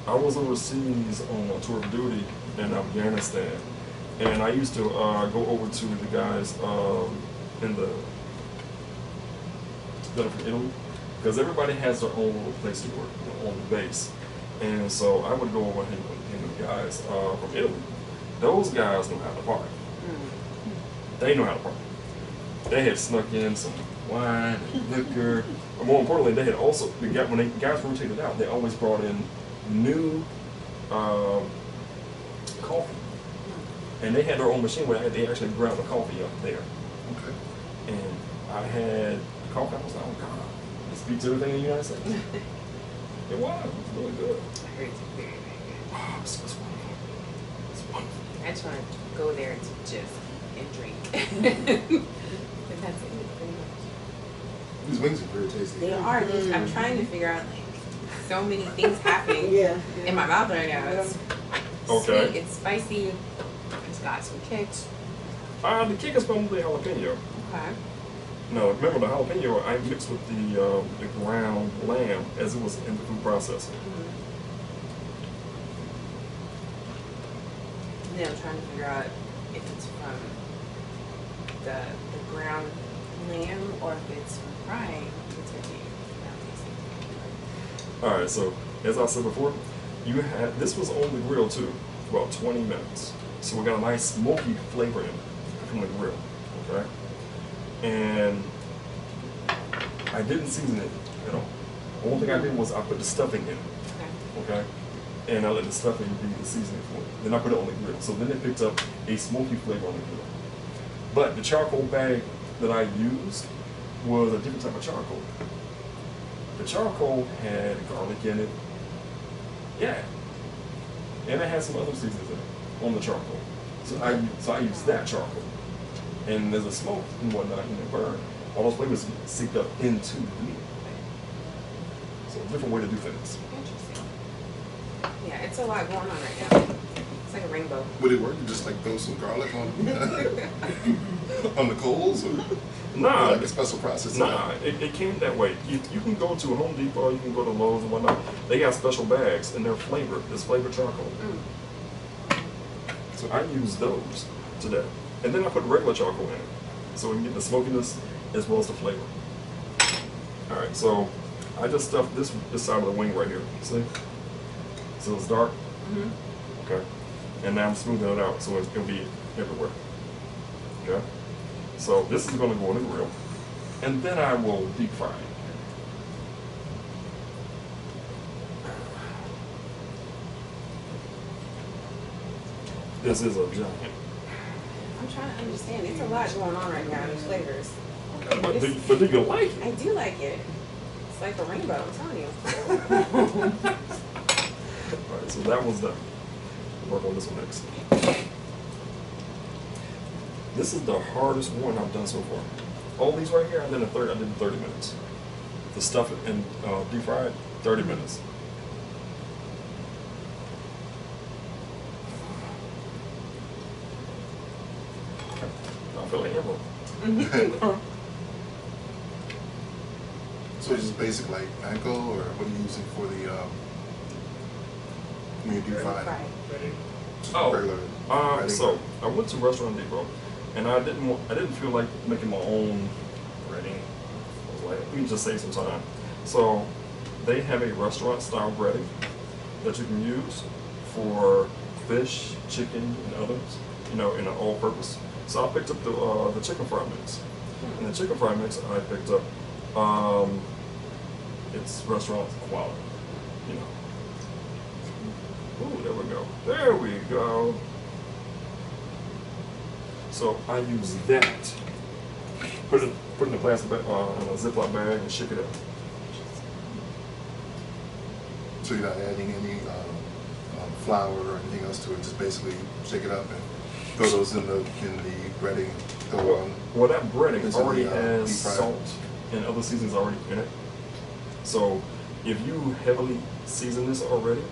I was overseas on a tour of duty in Afghanistan, and I used to go over to the guys in the that are from Italy, because everybody has their own little place to work, you know, on the base. And so I would go over and hang with the guys from Italy. Those guys know how to party. They know how to party. They had snuck in some wine and liquor. But more importantly, they had also, when the guys rotated out, they always brought in new coffee. And they had their own machine where they actually ground the coffee up there. Okay. And I had coffee. I was like, oh God, this beats everything in the United States. It was really good. I heard it's very, very good. Oh, it's wonderful. It's wonderful. I just want to go there to just and drink. But that's it, pretty much. These wings are very tasty. They are. I'm trying to figure out like so many things happening in my mouth right now. It's sweet, it's spicy, it's got some kicks. The kick is probably jalapeno. Okay. Now remember the jalapeno I mixed with the ground lamb as it was in the food processor. And then I'm trying to figure out if it's from the ground lamb or if it's from frying the turkey. Alright, so as I said before, this was on the grill too, for about 20 minutes. So we got a nice smoky flavor in it from the grill. Okay? And I didn't season it at all. The only thing I did was I put the stuffing in it. Okay? And I let the stuffing be the seasoning for it. Then I put it on the grill. So then it picked up a smoky flavor on the grill. But the charcoal bag that I used was a different type of charcoal. The charcoal had garlic in it. Yeah. And it had some other seasonings in it on the charcoal. So I used that charcoal. And there's a smoke and whatnot in the burn. All those flavors seeped up into the meat. So a different way to do things. Interesting. Yeah, it's a lot going on right now. It's like a rainbow. Would it work to just like throw some garlic on on the coals? Or nah. Like a special process? Nah, it came that way. You can go to a Home Depot, you can go to Lowe's and whatnot. They got special bags and they're flavored. It's flavored charcoal. So I use those today. And then I put regular charcoal in it. So we can get the smokiness as well as the flavor. Alright, so I just stuffed this side of the wing right here. See? So it's dark. Okay. And now I'm smoothing it out so it'll be everywhere. Okay? So this is going to go on the grill. And then I will deep fry it. This is a giant. I'm trying to understand. It's a lot going on right now. There's flavors. But do you like it? I do like it. It's like a rainbow, I'm telling you. Alright, so that was done. We'll work on this one next. This is the hardest one I've done so far. All these right here, I did in 30 minutes. The stuff and deep fried, 30 minutes. I feel like emerald. So it's just basic like panko, or what are you using for the when you deep fry? Regular breading? So I went to Restaurant Depot, and I didn't feel like making my own breading. I was like, let me just save some time. So they have a restaurant style breading that you can use for fish, chicken, and others. You know, in an all-purpose. So I picked up the chicken fry mix. And the chicken fry mix I picked up, it's restaurant quality, you know. Ooh, there we go. There we go. So I use that. Put it in a plastic bag, in a Ziploc bag, and shake it up. So you're not adding any flour or anything else to it. Just basically shake it up and throw those in the breading. Well, that breading already has salt and other seasonings already in it. So if you heavily season this already,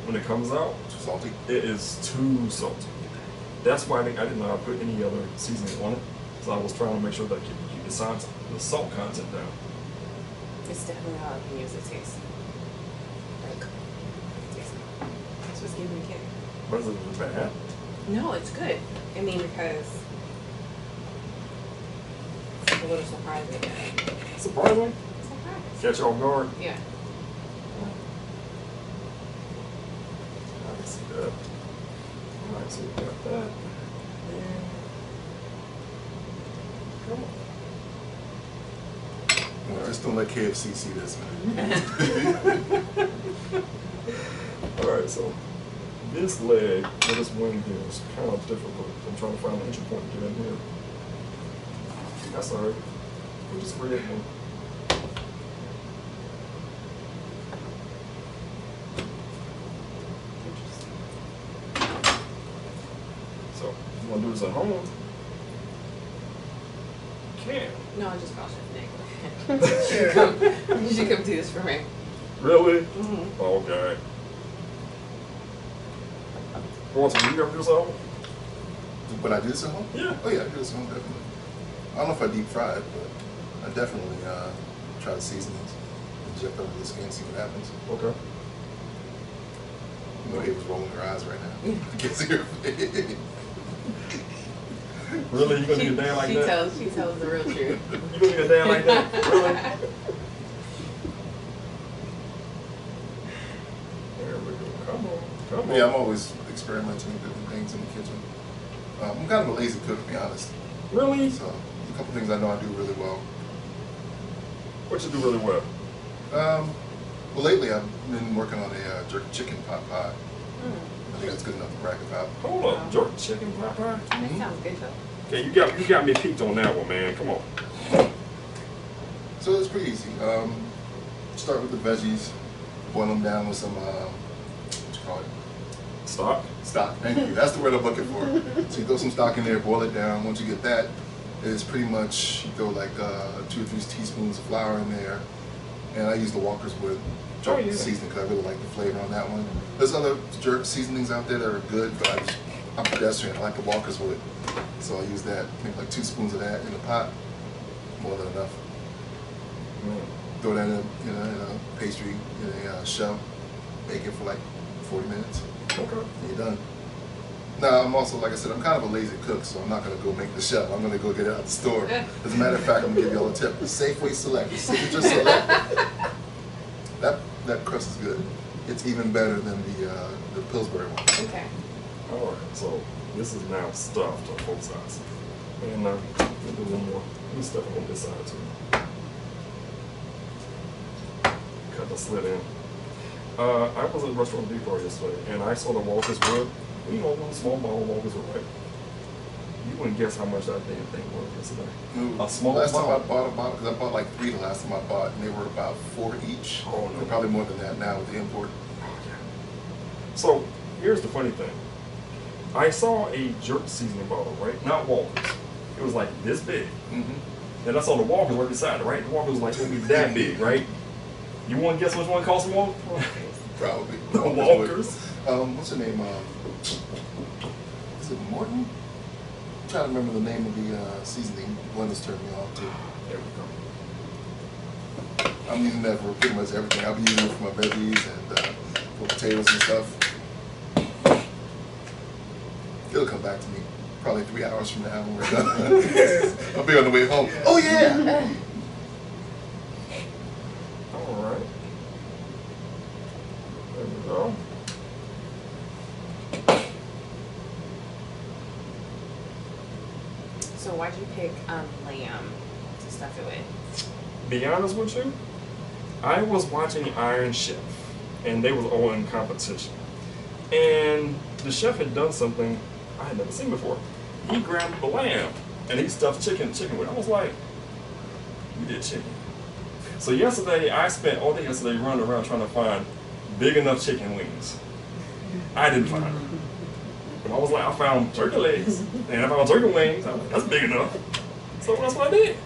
when it comes out, salty. It is too salty. That's why I did not put any other seasoning on it. So I was trying to make sure that I keep the salt content down. It's definitely jalapenos it tastes. Like Was it bad? No, it's good. I mean, because it's a little surprising. Surprising? Surprise. Catch you off guard? Yeah. I can see that. Alright, so we got that. And come on. Well, just don't let KFC see this, man. Alright, so this leg or this wing here is kind of difficult. I'm trying to find an entry point to get in here. That's alright. We'll just create one. So, you want to do this at home? You can. No, I just called Chef Nick. You should come do this for me. Really? Mm-hmm. Okay. Walter, you ever do this at home? When I do this at home? Yeah. Oh yeah, I do this at home, definitely. I don't know if I deep fry it, but I definitely try the seasonings, inject under the skin, see what happens. Okay. You know, Ava's rolling her eyes right now. I can see her face. Really? You gonna do a damn like that? She tells the real truth. You gonna do a damn like that? Really? There we go. Come on. Come on. Yeah, I'm always experimenting with different things in the kitchen. I'm kind of a lazy cook, to be honest. Really? So, there's a couple things I know I do really well. What you do really well? Well, lately I've been working on a jerk chicken pot pie. I think that's good enough to crack a pot. Hold up, jerk chicken pot pie? That sounds good though. Okay, you got me peaked on that one, man. Come on. So it's pretty easy. Start with the veggies, boil them down with some, what you call it? Stock. Stock, thank you. That's the word I'm looking for. So you throw some stock in there, boil it down. Once you get that, it's pretty much, you throw like 2 or 3 teaspoons of flour in there. And I use the Walker's Wood jerk seasoning because I really like the flavor on that one. There's other jerk seasonings out there that are good, but I'm pedestrian. I like the Walker's Wood. So I use that, maybe like 2 spoons of that in the pot. More than enough. Throw that in a pastry, in a shell. Bake it for like 40 minutes. Okay. And you're done. Now, I'm also, like I said, I'm kind of a lazy cook, so I'm not going to go make the shell. I'm going to go get it out the store. As a matter of fact, I'm going to give you all a tip. The Safeway Select, the Signature Select, that crust is good. It's even better than the Pillsbury one. Okay. All right, so this is now stuffed on both sides. And we'll do one more. Let me stuff it on this side too. Cut the slit in. I was at the restaurant before yesterday, and I saw the Walker's Wood. You know, one small bottle of Walker's Wood, right? You wouldn't guess how much that damn thing was yesterday. Ooh, A small last bottle. time I bought a bottle, because I bought like 3 the last time I bought, and they were about 4 each. Oh, no. They're probably more than that now with the import. So here's the funny thing. I saw a jerk seasoning bottle, right? Not Walker's. It was like this big. Mm-hmm. And I saw the Walker's right beside it, right? The Walker's was like gonna be that big, right? You want to guess which one cost more? Probably. The Walker's. What's her name? Is it Morton? I'm trying to remember the name of the seasoning. One that's turned me off too. There we go. I'm using that for pretty much everything. I'll be using it for my veggies and for potatoes and stuff. It'll come back to me probably 3 hours from now when we're done. I'll be on the way home. Oh yeah! All right. There we go. So why'd you pick lamb to stuff it with? Be honest with you, I was watching Iron Chef, and they was all in competition. And the chef had done something I had never seen before. He grabbed the lamb, and he stuffed chicken with it. I was like, you did chicken. So yesterday, I spent all day yesterday running around trying to find big enough chicken wings. I didn't find them. But I was like, I found turkey legs, and I found turkey wings. I was like, that's big enough. So that's what I did.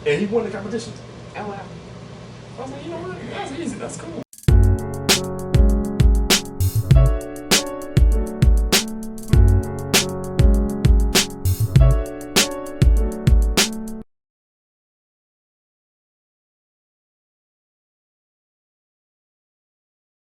And he won the competition. Oh wow. I was like, you know what? That's easy. That's cool.